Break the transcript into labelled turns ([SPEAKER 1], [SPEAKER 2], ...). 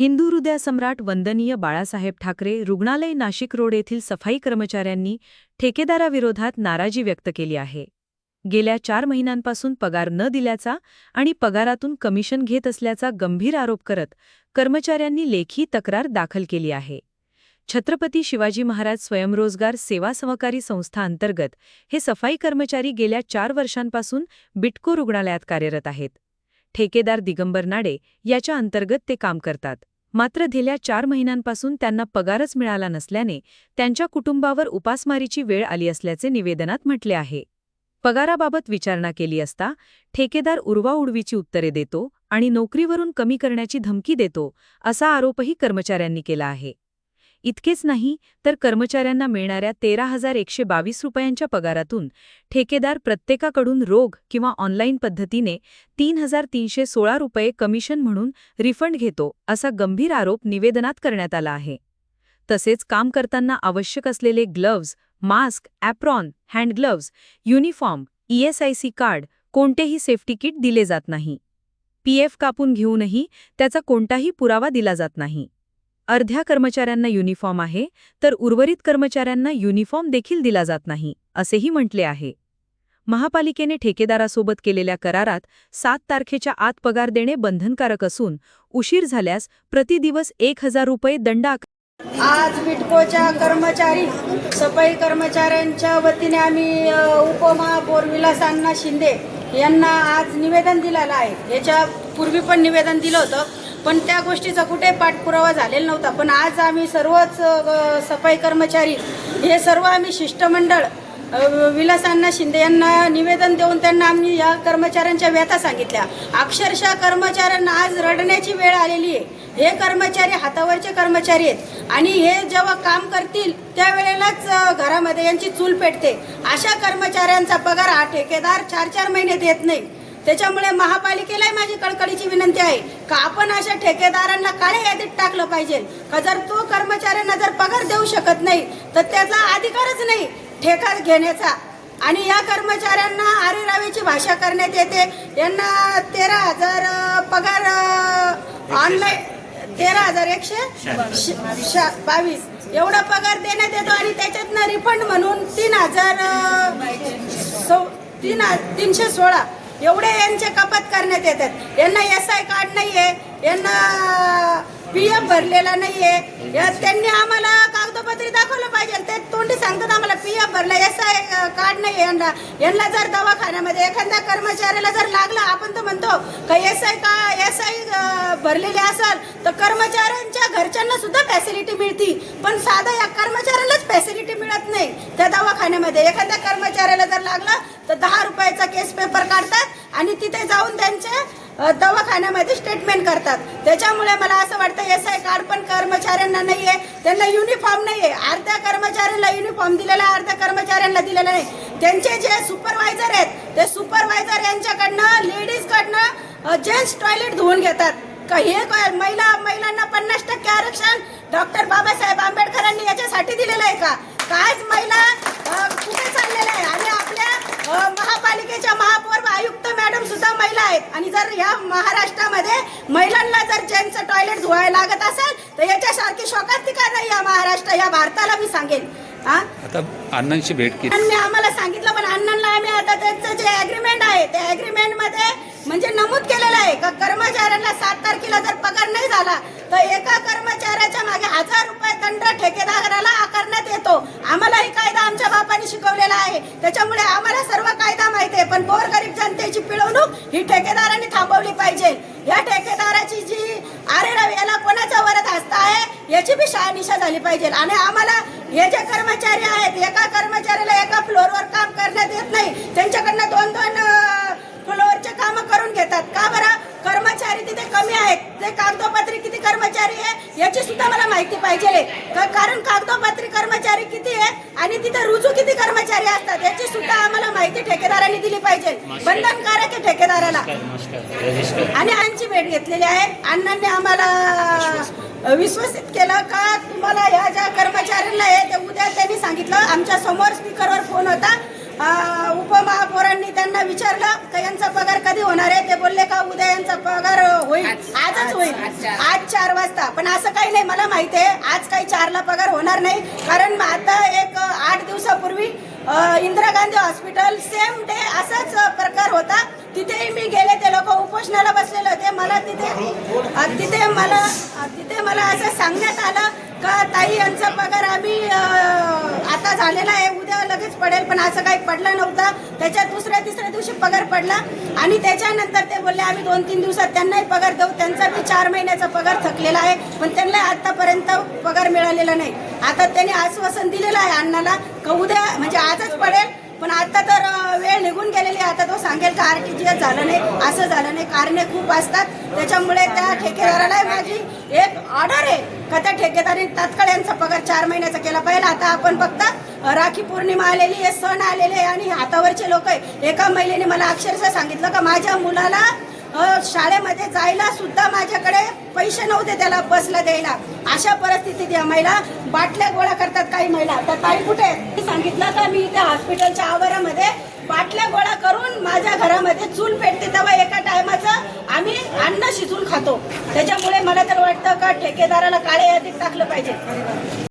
[SPEAKER 1] हिंदू हृदय सम्राट वंदनीय बाळासाहेब ठाकरे रुग्णालय नाशिक रोड येथील सफाई कर्मचाऱ्यांनी ठेकेदाराविरोधात नाराजी व्यक्त केली आहे. गेल्या 4 महिन्यांपासून पगार न दिल्याचा आणि पगारातून कमिशन घेत असल्याचा गंभीर आरोप करत कर्मचाऱ्यांनी लेखी तक्रार दाखल केली आहे. छत्रपती शिवाजी महाराज स्वयंरोजगार सेवा सहकारी संस्था अंतर्गत हे सफाई कर्मचारी गेल्या 4 वर्षांपासून बिटको रुग्णालयात कार्यरत आहेत. ठेकेदार दिगंबर नाडे याच्या अंतर्गत ते काम करतात. मात्र गेल्या 4 महिन्यांपासून त्यांना पगारच मिळाला नसल्याने त्यांच्या कुटुंबावर उपासमारीची वेळ आली असल्याचे निवेदनात म्हटले आहे. पगाराबाबत विचारणा केली असता ठेकेदार उडवाउडवीची उत्तरे देतो आणि नोकरीवरून कमी करण्याची धमकी देतो, असा आरोपही कर्मचाऱ्यांनी केला आहे. इतकेच नाही तर कर्मचाऱ्यांना मिळणाऱ्या 13,122 रुपयांच्या पगारातून ठेकेदार प्रत्येकाकडून रोख किंवा ऑनलाईन पद्धतीने 3,316 रुपये कमिशन म्हणून रिफंड घेतो, असा गंभीर आरोप निवेदनात करण्यात आला आहे. तसेच काम करताना आवश्यक असलेले gloves, mask, apron, hand gloves, uniform, ESIC card, कोणतेही सेफ्टी किट दिले जात नाही. PF कापून घेऊनही त्याचा कोणताही पुरावा दिला जात नाही. अर्ध्या कर्मचाऱ्यांना युनिफॉर्म आहे तर उर्वरित कर्मचाऱ्यांना युनिफॉर्म देखील दिला जात नाही, असेही म्हटले आहे. महापालिकेने ठेकेदारासोबत केलेल्या करारात 7 तारखेच्या आत पगार देणे बंधनकारक असून उशीर झाल्यास प्रतिदिवस 1,000 रुपये दंड
[SPEAKER 2] आज बिटकोच्या कर्मचारी सफाई कर्मचाऱ्यांच्या वतीने आम्ही उपमहापौर विलास अण्णा शिंदे यांना आज निवेदन दिलेलं आहे. याच्या पूर्वी पण निवेदन दिलं होतं, पण त्या गोष्टीचा कुठे पाठपुरावा झालेला नव्हता. पण आज आम्ही सर्वच सफाई कर्मचारी हे सर्व आम्ही शिष्टमंडळ विलास अण्णा शिंदे यांना निवेदन देऊन त्यांना आम्ही या कर्मचाऱ्यांच्या व्यथा सांगितल्या. अक्षरशः कर्मचाऱ्यांना आज रडण्याची वेळ आलेली आहे. हे कर्मचारी हातावरचे कर्मचारी आहेत आणि हे जेव्हा काम करतील त्यावेळेलाच घरामध्ये यांची चूल पेटते. अशा कर्मचाऱ्यांचा पगार हा ठेकेदार 4-4 महिने देत नाही. त्याच्यामुळे महापालिकेलाही माझी कळकळीची विनंती आहे का आपण अशा ठेकेदारांना काळ्या यादीत टाकलं पाहिजे. का जर तो कर्मचाऱ्यांना जर पगार देऊ शकत नाही तर त्याचा अधिकारच नाही ठेका घेण्याचा. आणि या कर्मचाऱ्यांना आरेरावीची भाषा करण्यात येते. यांना 13,000 पगार ऑनलाईन 13,122 एवढा पगार देण्यात येतो आणि त्याच्यातनं रिफंड म्हणून 3,316 एवढे यांचे कपात करण्यात येतात. यांना SI कार्ड नाहीये, यांना PF भरलेला नाहीये. त्यांनी आम्हाला कागदपत्री दाखवलं पाहिजे. ते तोंडी सांगतात आम्हाला PF भरला, SI कार्ड नाही यांना जर दवाखान्यामध्ये एखाद्या कर्मचाऱ्याला जर लागलं, आपण तर म्हणतो का SI भरलेले असेल तर कर्मचाऱ्यांच्या घरच्यांना सुद्धा फॅसिलिटी मिळती, पण साधा या कर्मचाऱ्यालाच फॅसिलिटी मिळत नाही. त्या दवाखान्यामध्ये एखाद्या कर्मचाऱ्याला जर लागलं तर 10 रुपयाचा केस पेपर काढतात आणि तिथे जाऊन त्यांचे दवाखान्यामध्ये स्टेटमेंट करतात. त्याच्यामुळे मला असं वाटतं SI कार्ड पण कर्मचाऱ्यांना नाहीये, त्यांना युनिफॉर्म नाहीये. अर्ध्या कर्मचाऱ्यांना युनिफॉर्म दिलेला आहे, अर्ध्या कर्मचाऱ्यांना दिलेला नाही. त्यांचे जे सुपरवायझर आहेत ते सुपरवायझर यांच्याकडनं लेडीजकडनं जेंट्स टॉयलेट धुवून घेतात. हे महिलांना 50% आरक्षण डॉक्टर बाबासाहेब आंबेडकरांनी याच्यासाठी दिलेलं आहे का? कायच महिला कुठे चाललेल्या आहे? आणि आपल्या महापालिकेच्या महापौर आयुक्त मॅडम सुद्धा महिला आहेत. आणि जर या महाराष्ट्रामध्ये महिलांना जर जेंट्सचं टॉयलेट धुवायला लागत असेल तर याच्यासारखी शोकांतिका नाही या महाराष्ट्र या भारताला. मी सांगेन
[SPEAKER 3] आता अण्णांची भेट केली,
[SPEAKER 2] आम्हाला सांगितलं, पण अण्णांना आम्ही आता त्यांचं जे ॲग्रीमेंट आहे त्या ॲग्रीमेंटमध्ये म्हणजे नमूद केलेलं आहे का कर्मचाऱ्यांना 7 तारखेला जर पगार नाही झाला तर एका कर्मचाऱ्याच्या मागे 1,000 रुपये दंड ठेकेदाराला आकारण्यात येतो. आम्हाला ही कायदा आमच्या बापांनी शिकवलेला आहे, त्याच्यामुळे आम्हाला सर्व कायदा माहिती आहे. पण गोरगरीब जनतेची पिळवणूक ही ठेकेदारांनी थांबवली पाहिजे. या ठेकेदाराची जी आरेरावी याला कोणाचा वरद हस्त आहे याची बी शहानिशा झाली पाहिजे. आणि आम्हाला हे जे कर्मचारी आहेत, एका कर्मचाऱ्याला एका फ्लोअरवर काम करण्यात येत नाही, त्यांच्याकडनं 2-2 फ्लोअरचे कामं करून घेतात. का बरं? कर्मचारी तिथे कमी आहेत. ते कागदोपत्री किती कर्मचारी आहे याची सुद्धा मला माहिती पाहिजे. कारण कागदोपत्री कर्मचारी किती आहे आणि तिथे रुजू किती कर्मचारी असतात याची सुद्धा आम्हाला माहिती ठेकेदारांनी दिली पाहिजे. बंधनकारक आहे ठेकेदाराला. आणि आमची भेट घेतलेली आहे. अण्णांनी आम्हाला विश्वसित केलं का तुम्हाला या ज्या कर्मचाऱ्यांना आहे ते उद्या त्यांनी सांगितलं. आमच्या समोर स्पीकरवर फोन होता उपमहापौरांनी त्यांना विचारलं का यांचा पगार कधी होणार आहे. ते बोलले का उद्या यांचा पगार होईल, आजच होईल, आज 4 वाजता. पण असं काही नाही, मला माहिती आहे आज काही 4ला पगार होणार नाही. कारण आता एक 8 दिवसापूर्वी Indira Gandhi hospital same day असाच प्रकार होता. तिथेही मी गेले, ते लोक उपोषणाला बसलेले होते. मला तिथे मला असं सांगण्यात आलं का ताई यांचा पगार आम्ही आता झालेला आहे, उद्या लगेच पडेल. पण असं काही पडलं नव्हतं. त्याच्या तिसऱ्या दिवशी पगार पडला आणि त्याच्यानंतर ते बोलले आम्ही 2-3 दिवसात त्यांनाही पगार देऊ. त्यांचा बी 4 महिन्याचा पगार थकलेला आहे, पण त्यांना आतापर्यंत पगार मिळालेला नाही. आता त्यांनी आश्वासन दिलेलं आहे अण्णाला का उद्या म्हणजे आजच पडेल. पण आता तर वेळ निघून गेलेली. आता तो सांगेल का RTGS झालं नाही, असं झालं नाही. कारणे खूप असतात. त्याच्यामुळे त्या ठेकेदाराला माझी एक ऑर्डर आहे का त्या ठेकेदाराने तात्काळ यांचा पगार 4 महिन्याचा केला पाहिजे. आता आपण बघता राखी पौर्णिमा आलेली आहे, सण आलेले आहे आणि हातावरचे लोक आहे. एका महिलेने मला अक्षरशः सांगितलं का माझ्या मुलाला शाळेमध्ये जायला सुद्धा माझ्याकडे पैसे नव्हते त्याला बसला द्यायला. अशा परिस्थितीत या महिला बाटल्या गोळा करतात. काही महिला तर ताई कुठे आहेत? मी सांगितलं का मी त्या हॉस्पिटलच्या आवारामध्ये बाटल्या गोळा करून माझ्या घरामध्ये चूल पेटते, तेव्हा एका टायमाचं आम्ही अन्न शिजून खातो. त्याच्यामुळे मला तर वाटतं का ठेकेदाराला काळे यादीत टाकलं पाहिजे.